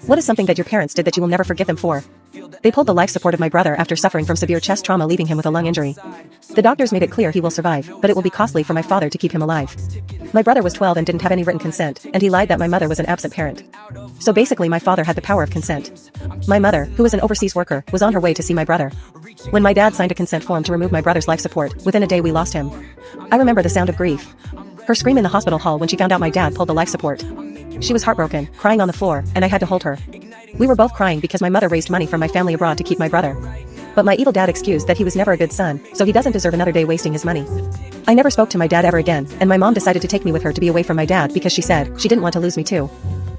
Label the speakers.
Speaker 1: What is something that your parents did that you will never forgive them for? They pulled the life support of my brother after suffering from severe chest trauma, leaving him with a lung injury. The doctors made it clear he will survive, but it will be costly for my father to keep him alive. My brother was 12 and didn't have any written consent, and he lied that my mother was an absent parent. So basically my father had the power of consent. My mother, who is an overseas worker, was on her way to see my brother. When my dad signed a consent form to remove my brother's life support, within a day we lost him. I remember the sound of grief. Her scream in the hospital hall when she found out my dad pulled the life support. She was heartbroken, crying on the floor, and I had to hold her. We were both crying because my mother raised money from my family abroad to keep my brother. But my evil dad excused that he was never a good son, so he doesn't deserve another day wasting his money. I never spoke to my dad ever again, and my mom decided to take me with her to be away from my dad because she said she didn't want to lose me too.